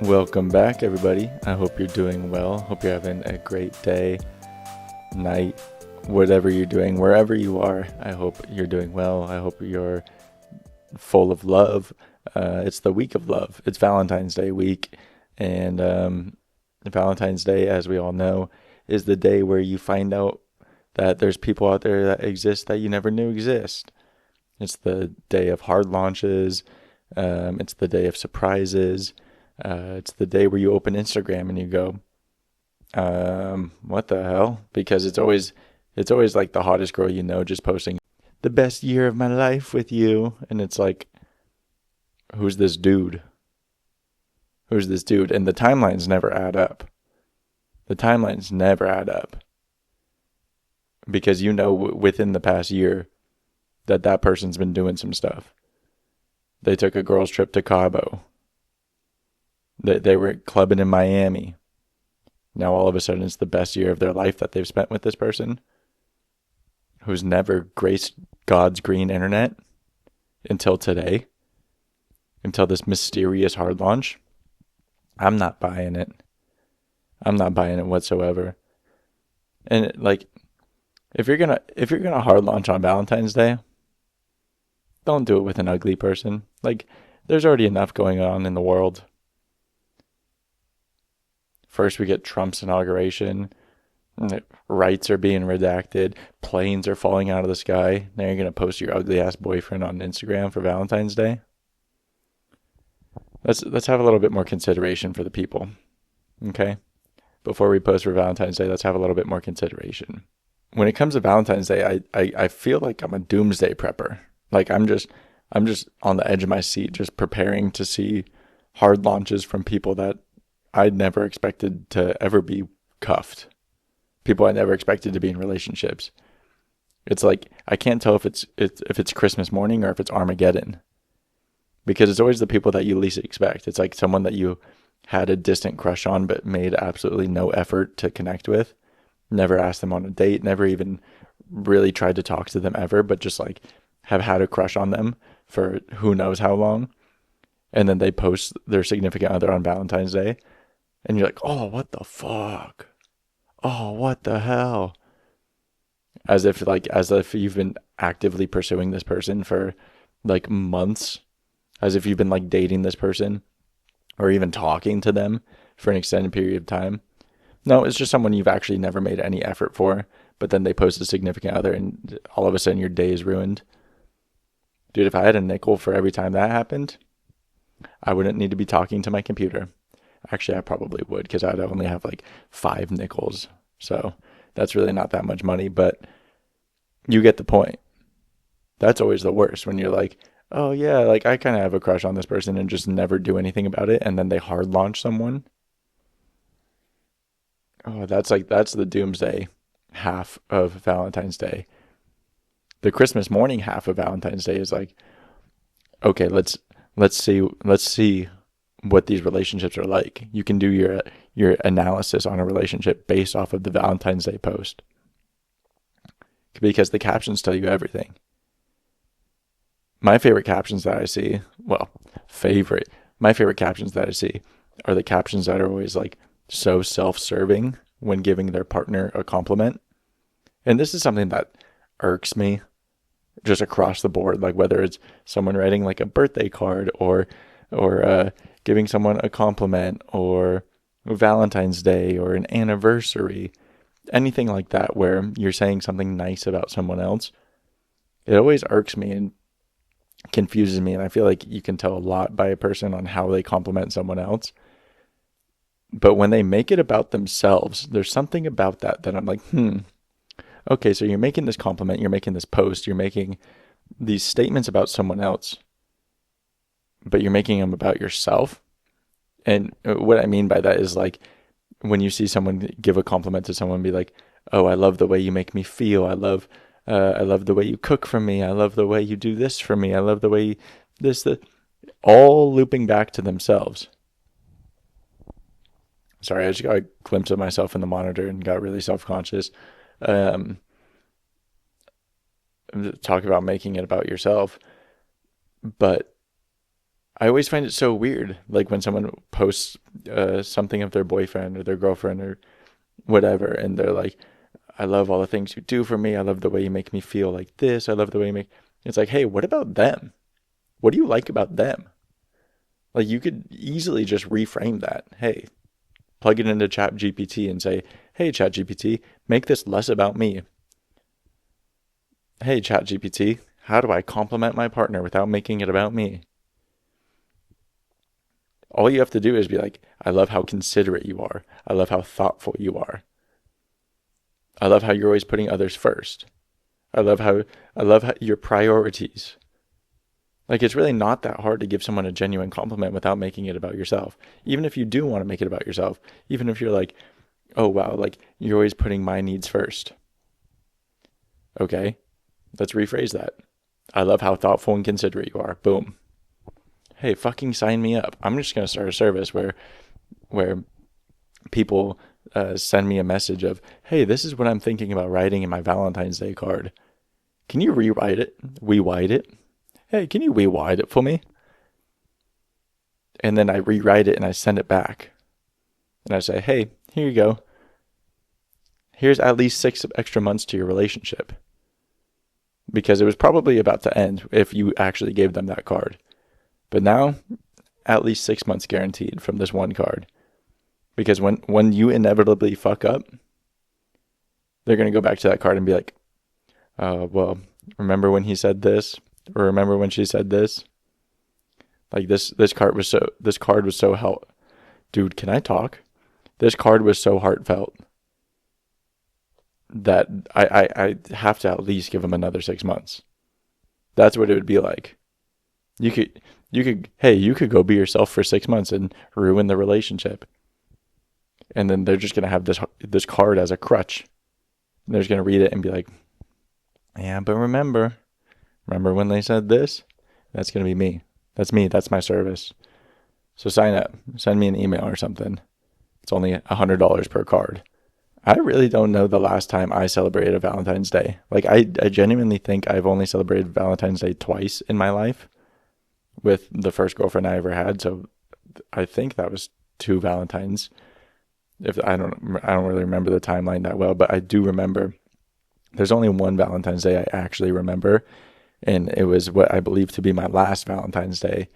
Welcome back, everybody. I hope you're doing well. Hope you're having a great day, night, whatever you're doing, wherever you are. I hope you're doing well. I hope you're full of love. It's the week of love. It's Valentine's Day week. And Valentine's Day, as we all know, is the day where you find out that there's people out there that exist that you never knew exist. It's the day of hard launches. It's the day of surprises. It's the day where you open Instagram and you go, what the hell? Because it's always like the hottest girl you know just posting the best year of my life with you. And it's like, who's this dude? Who's this dude? And the timelines never add up. The timelines never add up. Because you know within the past year that person's been doing some stuff. They took a girls' trip to Cabo. They were clubbing in Miami. Now all of a sudden it's the best year of their life that they've spent with this person who's never graced God's green internet until today, until this mysterious hard launch. I'm not buying it. I'm not buying it whatsoever. And if you're gonna hard launch on Valentine's Day, don't do it with an ugly person. There's already enough going on in the world. First, we get Trump's inauguration. Rights are being redacted. Planes are falling out of the sky. Now you're going to post your ugly-ass boyfriend on Instagram for Valentine's Day? Let's have a little bit more consideration for the people. Okay? Before we post for Valentine's Day, let's have a little bit more consideration. When it comes to Valentine's Day, I feel like I'm a doomsday prepper. I'm just on the edge of my seat, just preparing to see hard launches from people that I'd never expected to ever be cuffed. People I never expected to be in relationships. It's like I can't tell if it's Christmas morning or if it's Armageddon. Because it's always the people that you least expect. It's like someone that you had a distant crush on but made absolutely no effort to connect with. Never asked them on a date, never even really tried to talk to them ever, but just have had a crush on them for who knows how long. And then they post their significant other on Valentine's Day. And you're like, oh, what the fuck? Oh, what the hell? As if you've been actively pursuing this person for months. As if you've been dating this person or even talking to them for an extended period of time. No, it's just someone you've actually never made any effort for, but then they post a significant other and all of a sudden your day is ruined. Dude, if I had a nickel for every time that happened, I wouldn't need to be talking to my computer. Actually, I probably would because I'd only have 5 nickels. So that's really not that much money, but you get the point. That's always the worst when you're like, oh yeah, I kind of have a crush on this person and just never do anything about it. And then they hard launch someone. Oh, that's the doomsday half of Valentine's Day. The Christmas morning half of Valentine's Day is okay, let's see what these relationships are like. You can do your analysis on a relationship based off of the Valentine's Day post. Because the captions tell you everything. My favorite captions that I see, my favorite captions that I see are the captions that are always so self-serving when giving their partner a compliment. And this is something that irks me just across the board, whether it's someone writing a birthday card or giving someone a compliment or Valentine's Day or an anniversary, anything like that where you're saying something nice about someone else. It always irks me and confuses me, and I feel like you can tell a lot by a person on how they compliment someone else. But when they make it about themselves, there's something about that I'm like, okay, so you're making this compliment, you're making this post, you're making these statements about someone else, but you're making them about yourself. And what I mean by that is when you see someone give a compliment to someone, be like, oh, I love the way you make me feel. I love the way you cook for me. I love the way you do this for me. I love the way all looping back to themselves. Sorry, I just got a glimpse of myself in the monitor and got really self-conscious. Talk about making it about yourself. But I always find it so weird, like when someone posts something of their boyfriend or their girlfriend or whatever, and they're like, I love all the things you do for me. I love the way you make me feel like this. I love the way you make. It's like, hey, what about them? What do you like about them? Like, you could easily just reframe that. Hey, plug it into Chat GPT and say, hey, Chat GPT, make this less about me. Hey, Chat GPT, how do I compliment my partner without making it about me? All you have to do is be like, I love how considerate you are. I love how thoughtful you are. I love how you're always putting others first. I love how your priorities. Like, it's really not that hard to give someone a genuine compliment without making it about yourself. Even if you do want to make it about yourself, even if you're like, oh wow, like you're always putting my needs first. Okay, let's rephrase that. I love how thoughtful and considerate you are. Boom. Hey, fucking sign me up. I'm just going to start a service where people send me a message of, hey, this is what I'm thinking about writing in my Valentine's Day card. Can you rewrite it? We-wide it? Hey, can you we-wide it for me? And then I rewrite it and I send it back. And I say, hey, here you go. Here's at least 6 extra months to your relationship. Because it was probably about to end if you actually gave them that card. But now, at least 6 months guaranteed from this one card. Because when you inevitably fuck up, they're going to go back to that card and be like, well, remember when he said this? Or remember when she said this? Like this card was so help. Dude, can I talk? This card was so heartfelt that I have to at least give him another 6 months. That's what it would be like. You could go be yourself for 6 months and ruin the relationship. And then they're just going to have this card as a crutch. And they're just going to read it and be like, yeah, but remember when they said this? That's going to be me. That's me. That's my service. So sign up. Send me an email or something. It's only $100 per card. I really don't know the last time I celebrated a Valentine's Day. Like, I genuinely think I've only celebrated Valentine's Day twice in my life with the first girlfriend I ever had. So I think that was 2 Valentines. I don't really remember the timeline that well, but I do remember there's only one Valentine's Day I actually remember, and it was what I believe to be my last Valentine's Day.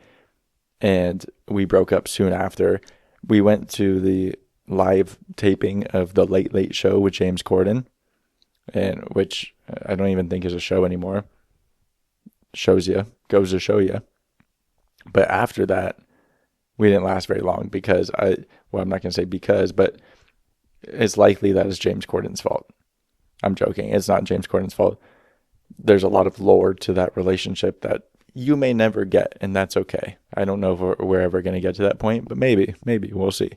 And we broke up soon after. We went to the live taping of the Late Late Show with James Corden, and which I don't even think is a show anymore. Goes to show you. But after that, we didn't last very long because I'm not going to say because, but it's likely that it's James Corden's fault. I'm joking. It's not James Corden's fault. There's a lot of lore to that relationship that you may never get, and that's okay. I don't know if we're ever going to get to that point, but maybe, we'll see.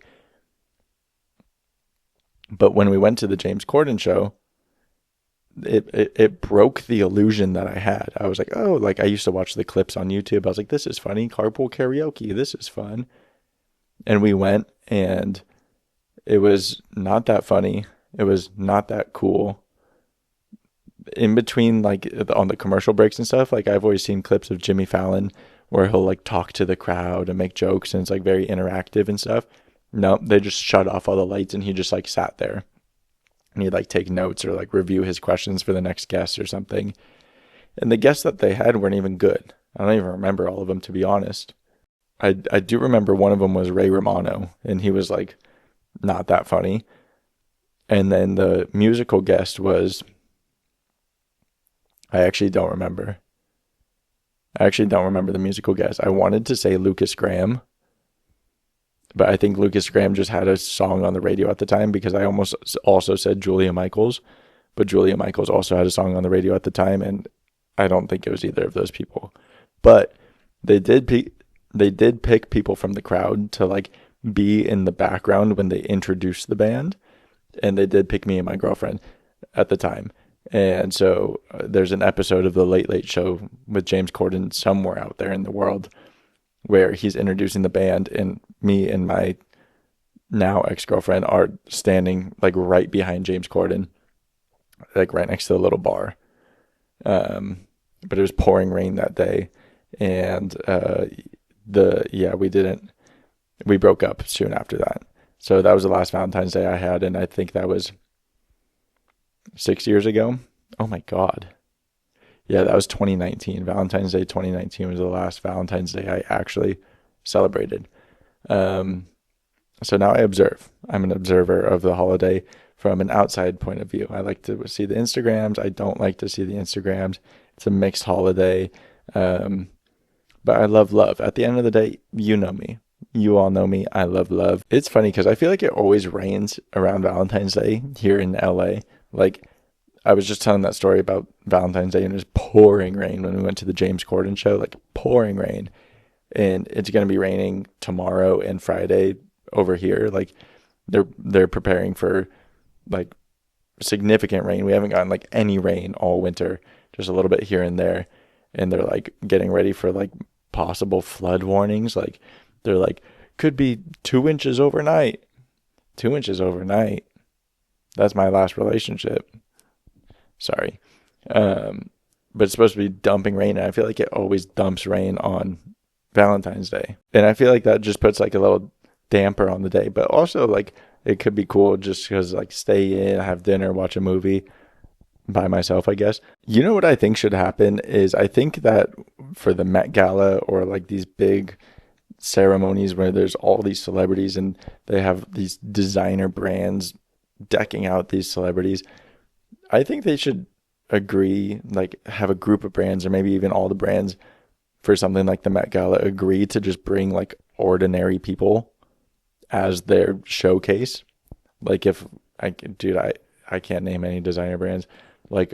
But when we went to the James Corden show, it broke the illusion that I had. I was like, oh, like I used to watch the clips on YouTube. I was like, this is funny. Carpool karaoke. This is fun. And we went, and it was not that funny. It was not that cool. In between, like on the commercial breaks and stuff, like I've always seen clips of Jimmy Fallon where he'll like talk to the crowd and make jokes, and it's like very interactive and stuff. No, they just shut off all the lights, and he just like sat there. And he'd like take notes or like review his questions for the next guest or something. And the guests that they had weren't even good. I don't even remember all of them, to be honest. I do remember one of them was Ray Romano, and he was like not that funny. And then the musical guest was, I actually don't remember the musical guest. I wanted to say Lucas Graham, but I think Lucas Graham just had a song on the radio at the time, because I almost also said Julia Michaels, but Julia Michaels also had a song on the radio at the time, and I don't think it was either of those people. But they did pick people from the crowd to like be in the background when they introduced the band, and they did pick me and my girlfriend at the time. And so there's an episode of the Late Late Show with James Corden somewhere out there in the world where he's introducing the band, and me and my now ex-girlfriend are standing like right behind James Corden, like right next to the little bar. But it was pouring rain that day, and we broke up soon after that. So that was the last Valentine's Day I had, and I think that was 6 years ago. Oh my God. Yeah, that was 2019. Valentine's Day 2019 was the last Valentine's Day I actually celebrated. So now I observe. I'm an observer of the holiday from an outside point of view. I like to see the Instagrams. I don't like to see the Instagrams. It's a mixed holiday. But I love love. At the end of the day, you know me. You all know me. I love love. It's funny because I feel like it always rains around Valentine's Day here in LA. Like, I was just telling that story about Valentine's Day, and it was pouring rain when we went to the James Corden show, like pouring rain. And it's going to be raining tomorrow and Friday over here. Like, they're preparing for like significant rain. We haven't gotten like any rain all winter, just a little bit here and there. And they're like getting ready for like possible flood warnings. Like, they're like, could be 2 inches overnight. 2 inches overnight. That's my last relationship. Sorry. But it's supposed to be dumping rain, and I feel like it always dumps rain on Valentine's Day. And I feel like that just puts like a little damper on the day. But also, like, it could be cool just because, like, stay in, have dinner, watch a movie by myself, I guess. You know what I think should happen is, I think that for the Met Gala or like these big ceremonies where there's all these celebrities and they have these designer brands decking out these celebrities, I think they should agree, like have a group of brands or maybe even all the brands for something like the Met Gala agree to just bring like ordinary people as their showcase. Like, if I can't name any designer brands. Like,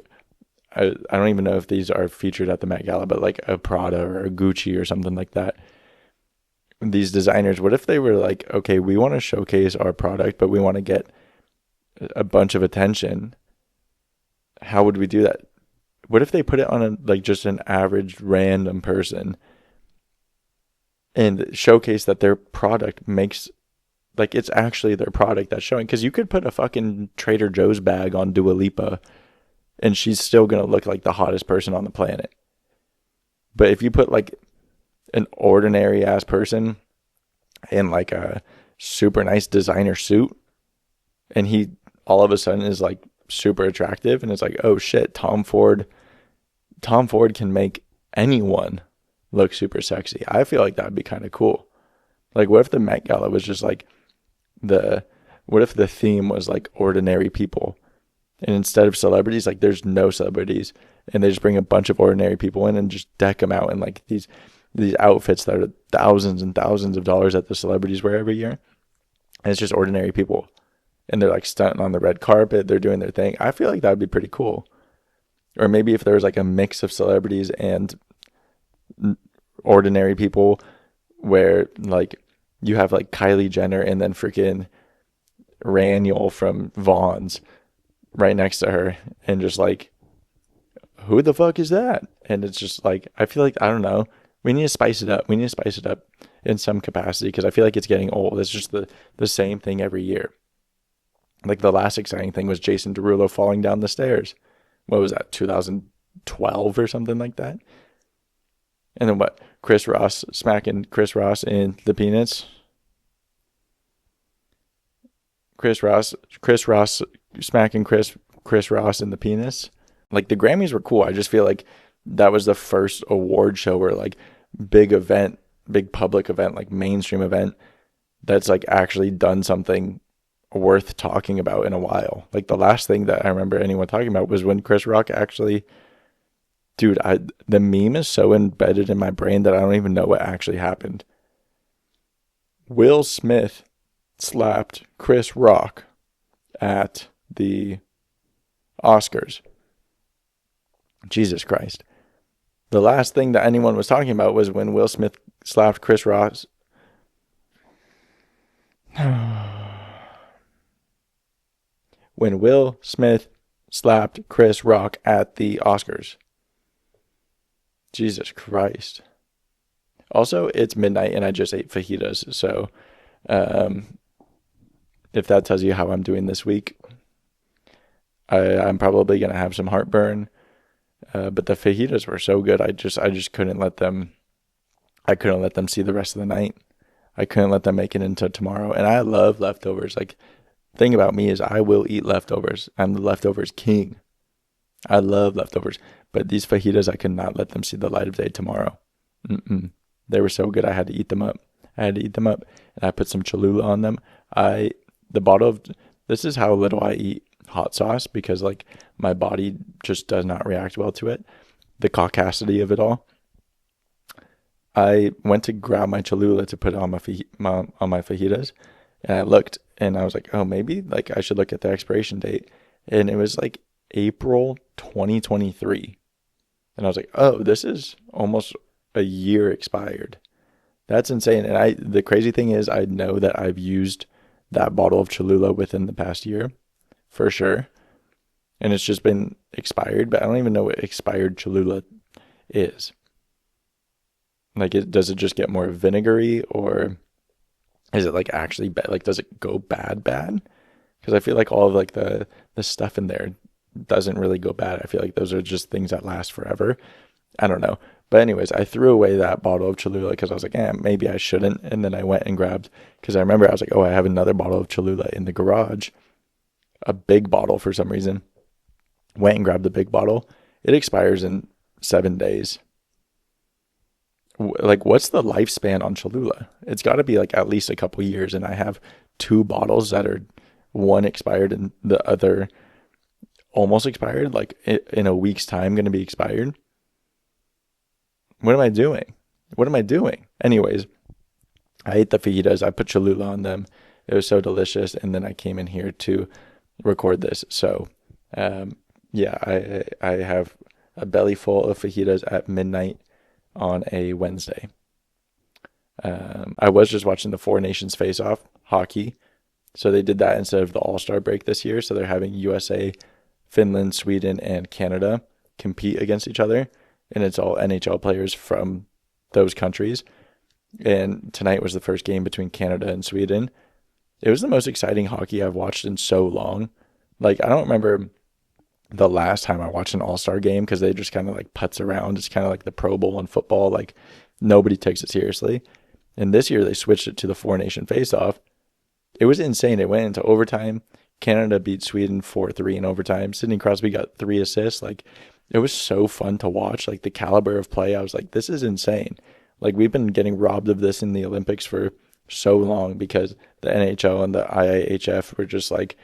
I don't even know if these are featured at the Met Gala, but like a Prada or a Gucci or something like that. These designers, what if they were like, okay, we want to showcase our product, but we want to get a bunch of attention. How would we do that? What if they put it on like just an average random person and showcase that their product makes, like, it's actually their product that's showing? Because you could put a fucking Trader Joe's bag on Dua Lipa and she's still going to look like the hottest person on the planet. But if you put like an ordinary ass person in like a super nice designer suit and he all of a sudden is like super attractive, and it's like, oh shit, Tom Ford can make anyone look super sexy. I feel like that would be kind of cool. Like, what if the Met Gala was just like what if the theme was like ordinary people? And instead of celebrities, like, there's no celebrities, and they just bring a bunch of ordinary people in and just deck them out in like these outfits that are thousands and thousands of dollars that the celebrities wear every year. And it's just ordinary people, and they're like stunting on the red carpet. They're doing their thing. I feel like that would be pretty cool. Or maybe if there was like a mix of celebrities and ordinary people, where like you have like Kylie Jenner and then freaking Raniel from Vaughn's right next to her, and just like, who the fuck is that? And it's just like, I feel like, I don't know, we need to spice it up. We need to spice it up in some capacity, because I feel like it's getting old. It's just the same thing every year. Like, the last exciting thing was Jason Derulo falling down the stairs. What was that, 2012 or something like that? And then what? Chris Ross smacking Chris Ross in the penis. Chris Ross smacking Chris Ross in the penis. Like, the Grammys were cool. I just feel like that was the first award show where like big public event, like mainstream event, that's like actually done something worth talking about in a while. Like, the last thing that I remember anyone talking about was when Chris Rock actually, dude, the meme is so embedded in my brain that I don't even know what actually happened. Will Smith slapped Chris Rock at the Oscars. Jesus Christ. The last thing that anyone was talking about was when Will Smith slapped Chris Ross. When Will Smith slapped Chris Rock at the Oscars. Jesus Christ. Also, it's midnight and I just ate fajitas. So, if that tells you how I'm doing this week, I'm probably going to have some heartburn. But the fajitas were so good. I just couldn't let them I couldn't let them see the rest of the night. I couldn't let them make it into tomorrow. And I love leftovers. Like, thing about me is I will eat leftovers. I'm the leftovers king. I love leftovers. But these fajitas, I could not let them see the light of day tomorrow. They were so good, I had to eat them up. And I put some Cholula on them. This is how little I eat hot sauce, because like my body just does not react well to it. The caucasity of it all. I went to grab my Cholula to put on my fajitas, and I looked, and I was like, oh, maybe like I should look at the expiration date. And it was like April 2023. And I was like, oh, this is almost a year expired. That's insane. And the crazy thing is, I know that I've used that bottle of Cholula within the past year, for sure. And it's just been expired, but I don't even know what expired Cholula is. Like, does it just get more vinegary, or is it like actually bad? Like, does it go bad? Because I feel like all of like the stuff in there doesn't really go bad. I feel like those are just things that last forever. I don't know. But anyways, I threw away that bottle of Cholula because I was like, maybe I shouldn't. And then I went and grabbed, because I remember I was like, oh, I have another bottle of Cholula in the garage, a big bottle for some reason. Went and grabbed the big bottle. It expires in 7 days. Like, what's the lifespan on Cholula? It's got to be like at least a couple years. And I have 2 bottles that are, one expired and the other almost expired, like in a week's time going to be expired. What am I doing? Anyways, I ate the fajitas. I put Cholula on them. It was so delicious. And then I came in here to record this. So, yeah, I have a belly full of fajitas at midnight on a Wednesday. I was just watching the Four Nations face-off hockey. So they did that instead of the All-Star break this year. So they're having USA, Finland, Sweden, and Canada compete against each other. And it's all NHL players from those countries. And tonight was the first game between Canada and Sweden. It was the most exciting hockey I've watched in so long. Like, I don't remember the last time I watched an all-star game, because they just kind of like putz around. It's kind of like the Pro Bowl in football. Like, nobody takes it seriously. And this year they switched it to the Four Nation face-off. It was insane. It went into overtime. Canada beat Sweden 4-3 in overtime. Sidney Crosby got 3 assists. Like, it was so fun to watch. Like, the caliber of play, I was like, this is insane. Like, we've been getting robbed of this in the Olympics for so long, because the NHL and the IIHF were just like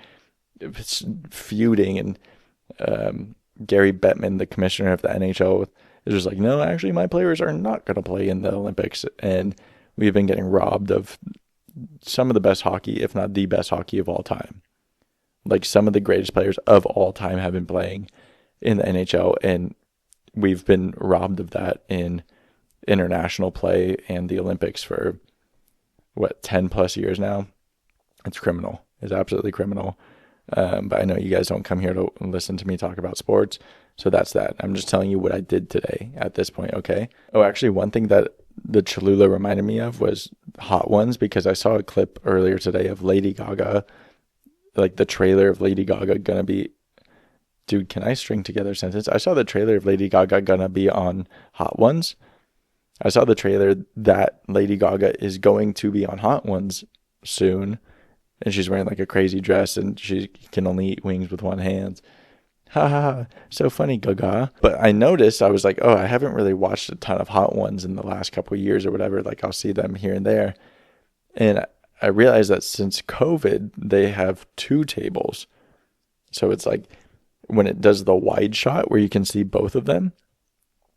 feuding, and Gary Bettman, the commissioner of the NHL, is just like, no, actually my players are not going to play in the Olympics. And we've been getting robbed of some of the best hockey, if not the best hockey of all time. Like, some of the greatest players of all time have been playing in the NHL, and we've been robbed of that in international play and the Olympics for 10 plus years now. It's criminal. It's absolutely criminal. But I know you guys don't come here to listen to me talk about sports, so that's that. I'm just telling you what I did today at this point, okay? Oh, actually, one thing that the Cholula reminded me of was Hot Ones, because I saw a clip earlier today of Lady Gaga, like the trailer of Lady Gaga gonna be... Dude, can I string together a sentence? I saw the trailer of Lady Gaga gonna be on Hot Ones. I saw the trailer that Lady Gaga is going to be on Hot Ones soon. And she's wearing like a crazy dress, and she can only eat wings with one hand. Ha ha ha. So funny, Gaga. But I noticed, I was like, oh, I haven't really watched a ton of Hot Ones in the last couple of years or whatever. Like, I'll see them here and there. And I realized that since COVID, they have 2 tables. So it's like, when it does the wide shot where you can see both of them,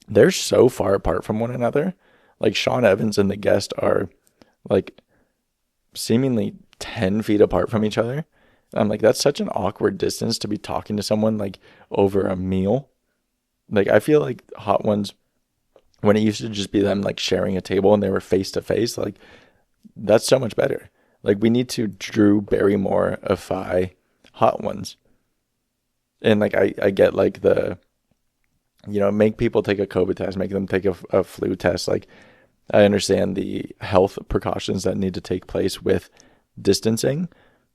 they're so far apart from one another. Like, Sean Evans and the guest are like seemingly 10 feet apart from each other. I'm like, that's such an awkward distance to be talking to someone like over a meal. Like, I feel like Hot Ones, when it used to just be them like sharing a table and they were face to face, like, that's so much better. Like, we need to Drew Barrymore-ify Hot Ones. And like, I get like the, make people take a COVID test, make them take a flu test. Like, I understand the health precautions that need to take place with distancing.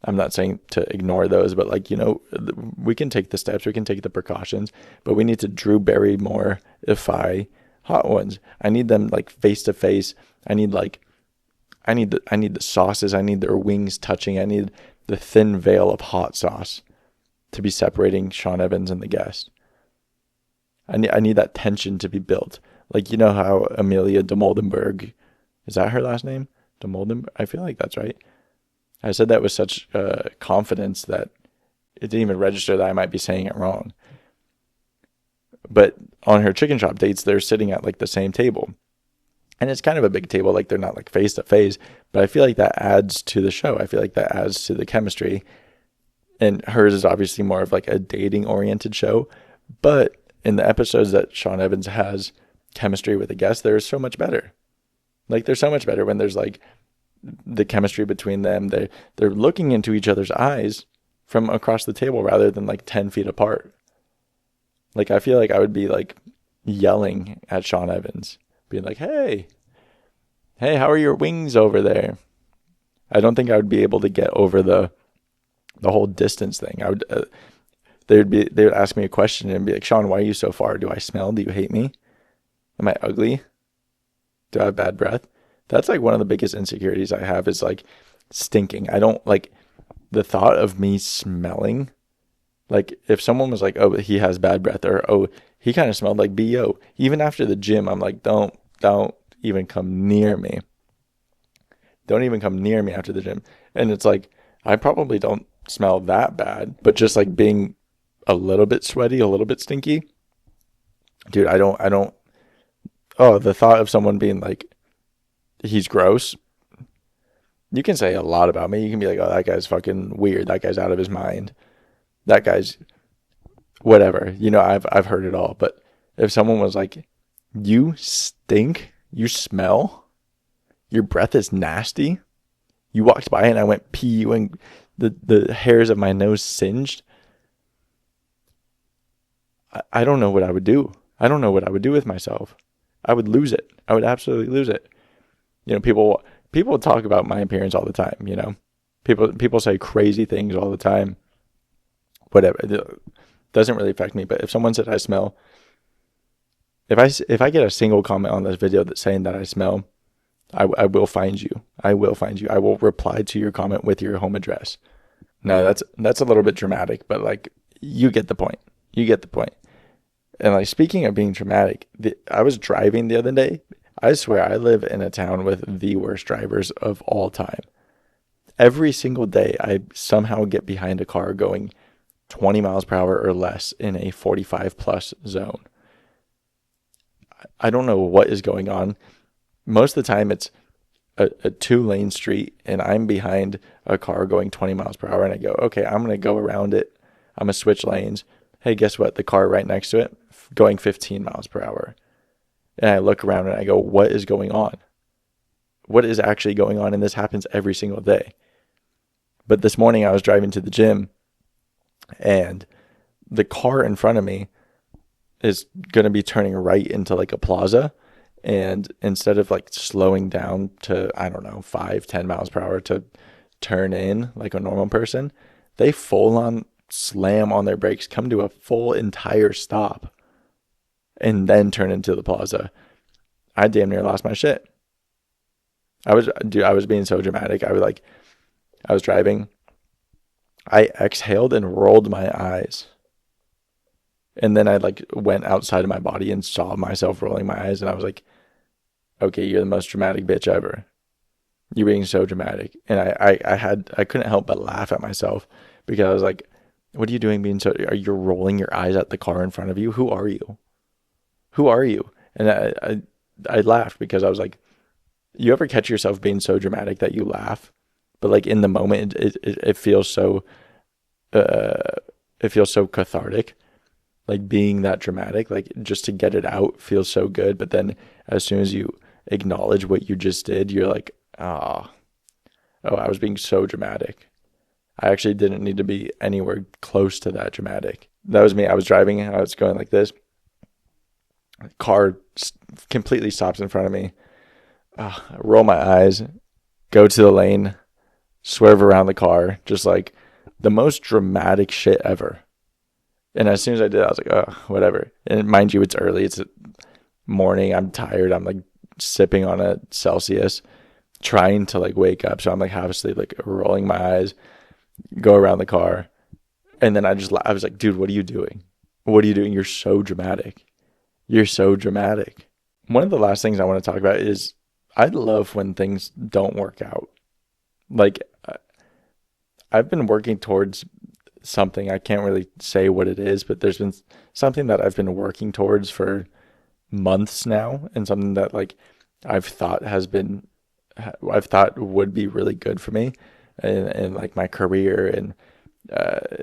I'm not saying to ignore those, but like, we can take the steps, we can take the precautions, but we need to Drew Barrymore-ify hot ones. I need them like face to face. I need the sauces. I need their wings touching. I need the thin veil of hot sauce to be separating Sean Evans and the guest. I need that tension to be built. Like, you know how Amelia de Moldenberg, is that her last name? De Moldenberg? I feel like that's right. I said that with such confidence that it didn't even register that I might be saying it wrong. But on her chicken shop dates, they're sitting at like the same table. And it's kind of a big table, like they're not like face to face, but I feel like that adds to the show. I feel like that adds to the chemistry. And hers is obviously more of like a dating oriented show. But in the episodes that Sean Evans has chemistry with a guest, they're so much better. Like they're so much better when there's like the chemistry between them. They're looking into each other's eyes from across the table rather than like 10 feet apart. Like I feel like I would be like yelling at Sean Evans, being like, hey, how are your wings over there? I don't think I would be able to get over the whole distance thing. I would they would ask me a question and be like, Sean, why are you so far? Do I smell? Do you hate me? Am I ugly? Do I have bad breath? That's like one of the biggest insecurities I have is like stinking. I don't like the thought of me smelling. Like if someone was like, oh, he has bad breath, or oh, he kind of smelled like BO. Even after the gym, I'm like, don't even come near me. Don't even come near me after the gym. And it's like, I probably don't smell that bad, but just like being a little bit sweaty, a little bit stinky. Dude, I don't, the thought of someone being like, he's gross. You can say a lot about me. You can be like, oh, that guy's fucking weird. That guy's out of his mind. That guy's whatever. You know, I've heard it all. But if someone was like, you stink, you smell, your breath is nasty, you walked by and I went pee you and the hairs of my nose singed, I don't know what I would do. I don't know what I would do with myself. I would lose it. I would absolutely lose it. You know, people talk about my appearance all the time, you know. People say crazy things all the time. Whatever. It doesn't really affect me, but if someone said I smell, if I get a single comment on this video that's saying that I smell, I will find you. I will find you. I will reply to your comment with your home address. No, that's a little bit dramatic, but like you get the point. You get the point. And like speaking of being dramatic, I was driving the other day. I swear I live in a town with the worst drivers of all time. Every single day I somehow get behind a car going 20 miles per hour or less in a 45 plus zone. I don't know what is going on. Most of the time it's a 2-lane street and I'm behind a car going 20 miles per hour and I go, okay, I'm going to go around it. I'm going to switch lanes. Hey, guess what? The car right next to it going 15 miles per hour. And I look around and I go, what is going on? What is actually going on? And this happens every single day. But this morning I was driving to the gym and the car in front of me is going to be turning right into like a plaza. And instead of like slowing down to, I don't know, 5-10 miles per hour to turn in like a normal person, they full on slam on their brakes, come to a full entire stop, and then turn into the plaza. I damn near lost my shit. I was being so dramatic. I was driving. I exhaled and rolled my eyes. And then I like went outside of my body and saw myself rolling my eyes. And I was like, okay, you're the most dramatic bitch ever. You're being so dramatic. And I couldn't help but laugh at myself because I was like, what are you doing being so, are you rolling your eyes at the car in front of you? Who are you? Who are you? And I laughed because I was like, you ever catch yourself being so dramatic that you laugh? But like in the moment, it feels so, it feels so cathartic. Like being that dramatic, like just to get it out feels so good. But then as soon as you acknowledge what you just did, you're like, oh, I was being so dramatic. I actually didn't need to be anywhere close to that dramatic. That was me. I was driving. I was going like this. Car completely stops in front of me. I roll my eyes, go to the lane, swerve around the car, just like the most dramatic shit ever. And as soon as I did, I was like, oh, whatever. And mind you, it's early. It's morning. I'm tired. I'm like sipping on a Celsius, trying to like wake up. So I'm like half asleep, like rolling my eyes, go around the car. And then I was like, dude, what are you doing? What are you doing? You're so dramatic. You're so dramatic. One of the last things I want to talk about is I love when things don't work out. Like, I've been working towards something. I can't really say what it is, but there's been something that I've been working towards for months now, and something that like I've thought would be really good for me and like my career, and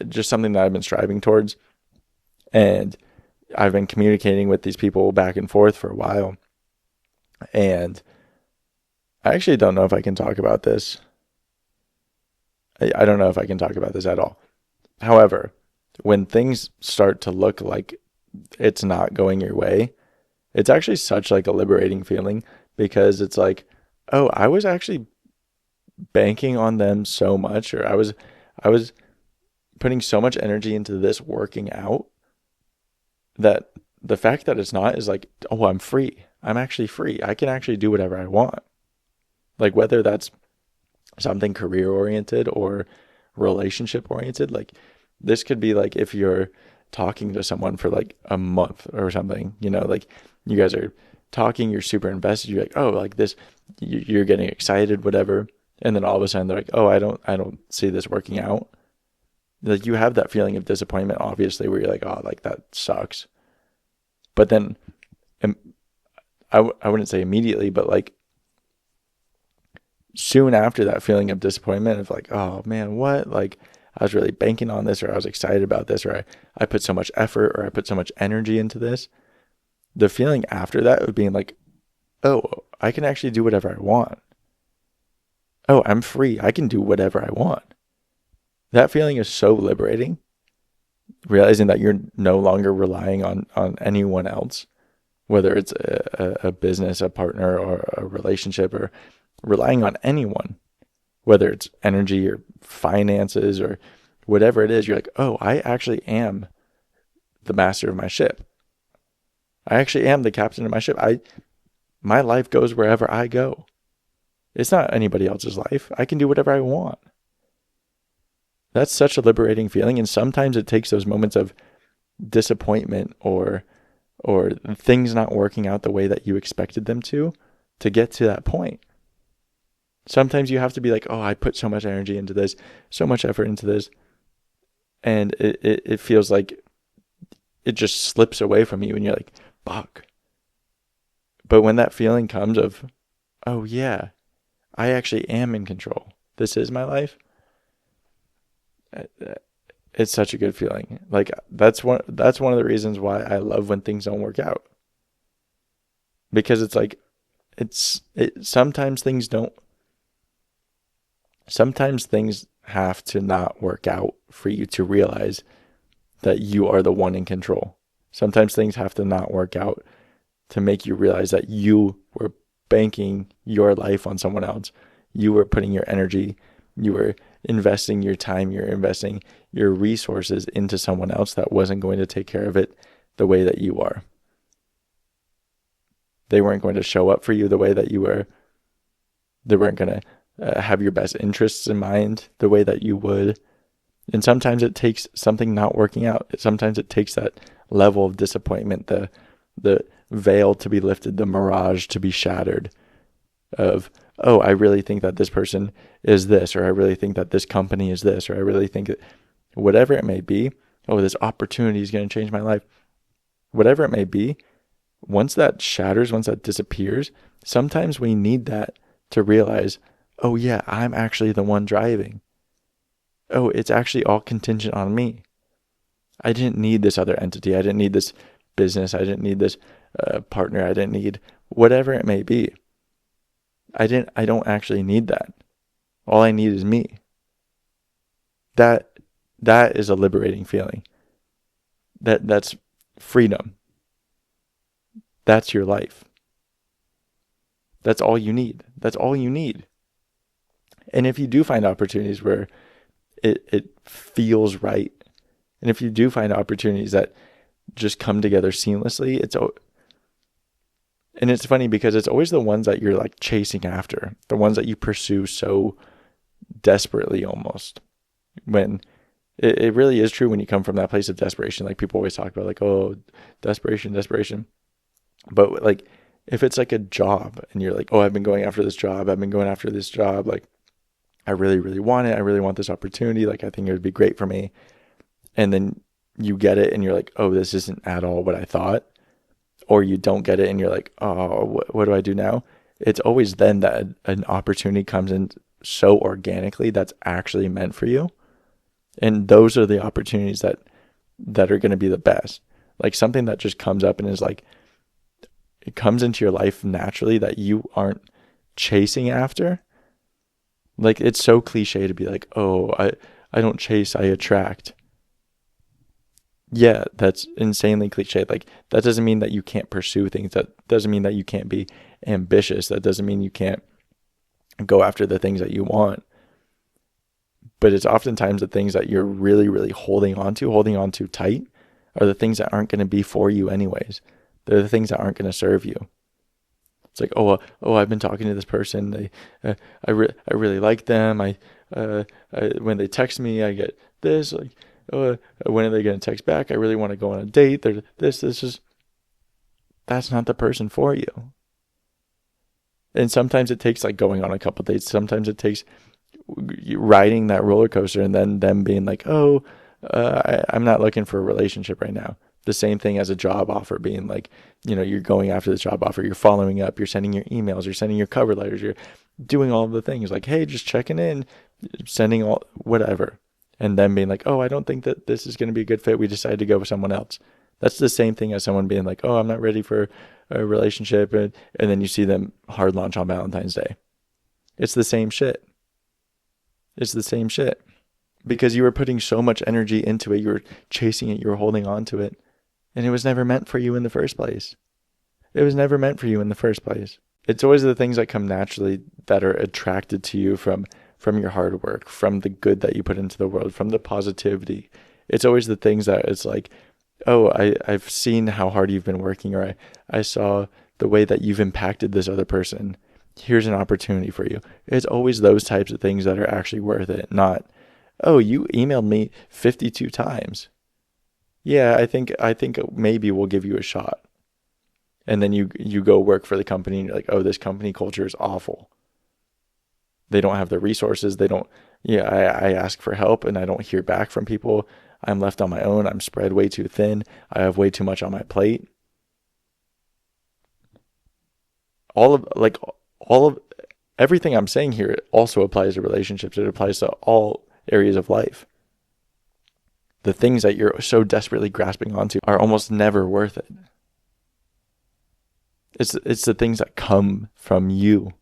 just something that I've been striving towards. And I've been communicating with these people back and forth for a while. And I actually don't know if I can talk about this. I don't know if I can talk about this at all. However, when things start to look like it's not going your way, it's actually such like a liberating feeling, because it's like, oh, I was actually banking on them so much, or I was putting so much energy into this working out, that the fact that it's not is like, oh, I'm free. I'm actually free. I can actually do whatever I want. Like, whether that's something career oriented or relationship oriented, like this could be like if you're talking to someone for like a month or something, like you guys are talking, you're super invested, you're like, oh, like this, you're getting excited, whatever. And then all of a sudden they're like, oh, I don't see this working out. Like, you have that feeling of disappointment, obviously, where you're like, oh, like that sucks. But then I wouldn't say immediately, but like soon after that feeling of disappointment of like, oh man, what? Like, I was really banking on this, or I was excited about this, or I put so much effort, or I put so much energy into this. The feeling after that of being like, oh, I can actually do whatever I want. Oh, I'm free. I can do whatever I want. That feeling is so liberating. Realizing that you're no longer relying on anyone else, whether it's a business, a partner, or a relationship, or relying on anyone, whether it's energy or finances or whatever it is. You're like, oh, I actually am the master of my ship. I actually am the captain of my ship. My life goes wherever I go. It's not anybody else's life. I can do whatever I want. That's such a liberating feeling. And sometimes it takes those moments of disappointment or things not working out the way that you expected them to get to that point. Sometimes you have to be like, oh, I put so much energy into this, so much effort into this, and it feels like it just slips away from you, and you're like, fuck. But when that feeling comes of, oh yeah, I actually am in control, this is my life, it's such a good feeling. Like, that's one of the reasons why I love when things don't work out. Because it's like, sometimes things don't. Sometimes things have to not work out for you to realize that you are the one in control. Sometimes things have to not work out to make you realize that you were banking your life on someone else. You were putting your energy, you were investing your time, you're investing your resources into someone else that wasn't going to take care of it the way that you are. They weren't going to show up for you the way that you were. They weren't going to have your best interests in mind the way that you would. And sometimes it takes something not working out. Sometimes it takes that level of disappointment, the veil to be lifted, the mirage to be shattered of, oh, I really think that this person is this, or I really think that this company is this, or I really think that whatever it may be, oh, this opportunity is going to change my life. Whatever it may be, once that shatters, once that disappears, sometimes we need that to realize, oh yeah, I'm actually the one driving. Oh, it's actually all contingent on me. I didn't need this other entity. I didn't need this business. I didn't need this partner. I didn't need whatever it may be. I don't actually need that. All I need is me. That is a liberating feeling. That's freedom. That's your life. That's all you need. That's all you need. And if you do find opportunities where it feels right, and if you do find opportunities that just come together seamlessly, And it's funny because it's always the ones that you're like chasing after, the ones that you pursue so desperately almost. When it really is true when you come from that place of desperation. Like people always talk about like, oh, desperation, desperation. But like if it's like a job and you're like, oh, I've been going after this job, I've been going after this job, like I really, really want it. I really want this opportunity. Like I think it would be great for me. And then you get it and you're like, oh, this isn't at all what I thought. Or you don't get it and you're like, oh, what do I do now? It's always then that an opportunity comes in so organically that's actually meant for you. And those are the opportunities that are going to be the best. Like something that just comes up and is like, it comes into your life naturally that you aren't chasing after. Like it's so cliche to be like, oh, I don't chase, I attract. Yeah, that's insanely cliche. Like that doesn't mean that you can't pursue things. That doesn't mean that you can't be ambitious. That doesn't mean you can't go after the things that you want. But it's oftentimes the things that you're really, really holding on to tight, are the things that aren't going to be for you anyways. They're the things that aren't going to serve you. It's like, I've been talking to this person. I really like them. When they text me, I get this. Like, when are they going to text back? I really want to go on a date. This is, that's not the person for you. And sometimes it takes like going on a couple dates. Sometimes it takes riding that roller coaster and then them being like, I'm not looking for a relationship right now. The same thing as a job offer being like, you're going after the job offer, you're following up, you're sending your emails, you're sending your cover letters, you're doing all of the things like, hey, just checking in, sending all whatever. And then being like, oh, I don't think that this is going to be a good fit. We decided to go with someone else. That's the same thing as someone being like, oh, I'm not ready for a relationship. And then you see them hard launch on Valentine's Day. It's the same shit. It's the same shit. Because you were putting so much energy into it. You were chasing it. You were holding on to it. And it was never meant for you in the first place. It was never meant for you in the first place. It's always the things that come naturally that are attracted to you from your hard work, from the good that you put into the world, from the positivity. It's always the things that it's like, oh, I've seen how hard you've been working, or I saw the way that you've impacted this other person. Here's an opportunity for you. It's always those types of things that are actually worth it, not, oh, you emailed me 52 times. Yeah, I think maybe we'll give you a shot. And then you go work for the company and you're like, oh, this company culture is awful. They don't have the resources. I ask for help and I don't hear back from people. I'm left on my own. I'm spread way too thin. I have way too much on my plate. All of everything I'm saying here also applies to relationships. It applies to all areas of life. The things that you're so desperately grasping onto are almost never worth it. It's the things that come from you.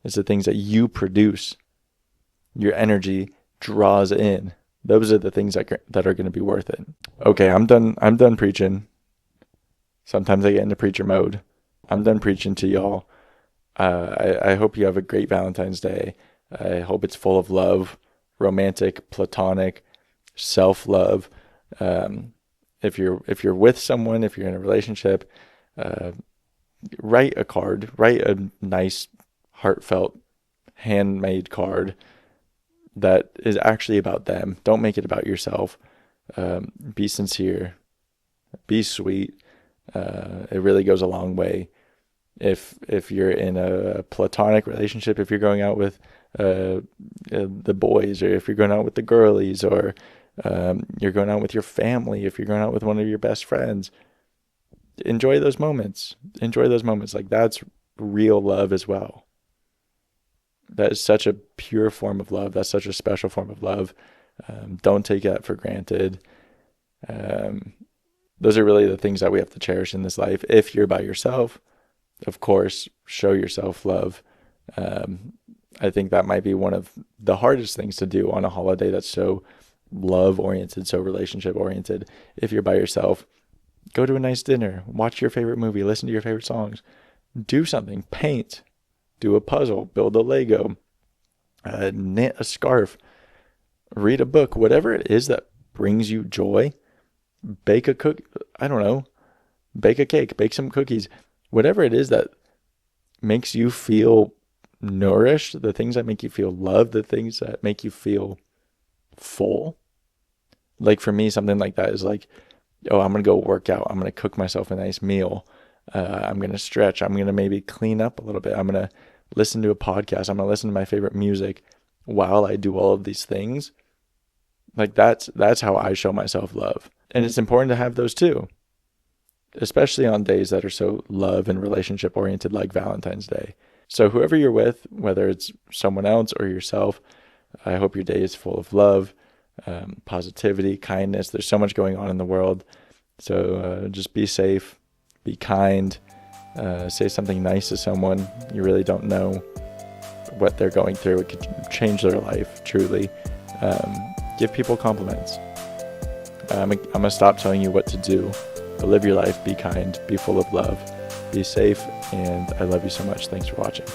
It's the things that you produce. Your energy draws in. Those are the things that are going to be worth it. Okay, I'm done preaching. Sometimes I get into preacher mode. I'm done preaching to y'all. I hope you have a great Valentine's Day. I hope it's full of love, romantic, platonic, self-love. If you're with someone, if you're in a relationship, write a card. Write a nice, heartfelt, handmade card that is actually about them. Don't make it about yourself. Be sincere. Be sweet. It really goes a long way. If you're in a platonic relationship, if you're going out with the boys, or if you're going out with the girlies, or you're going out with your family, if you're going out with one of your best friends, enjoy those moments. Like that's real love as well. That is such a pure form of love. That's such a special form of love. Don't take that for granted. Those are really the things that we have to cherish in this life. If you're by yourself, of course, show yourself love. I think that might be one of the hardest things to do on a holiday that's so love-oriented, so relationship-oriented. If you're by yourself, go to a nice dinner, watch your favorite movie, listen to your favorite songs, do something, paint, do a puzzle, build a Lego, knit a scarf, read a book, whatever it is that brings you joy. Bake a cake, bake some cookies. Whatever it is that makes you feel nourished, the things that make you feel loved, the things that make you feel full. Like for me, something like that is like, oh, I'm going to go work out. I'm going to cook myself a nice meal. I'm going to stretch. I'm going to maybe clean up a little bit. I'm going to listen to a podcast. I'm going to listen to my favorite music while I do all of these things. Like that's how I show myself love. And it's important to have those too, especially on days that are so love and relationship oriented like Valentine's Day. So whoever you're with, whether it's someone else or yourself, I hope your day is full of love, positivity, kindness. There's so much going on in the world. So just be safe, be kind, say something nice to someone. You really don't know what they're going through. It could change their life, truly. Give people compliments. I'm going to stop telling you what to do, but live your life, be kind, be full of love, be safe, and I love you so much. Thanks for watching.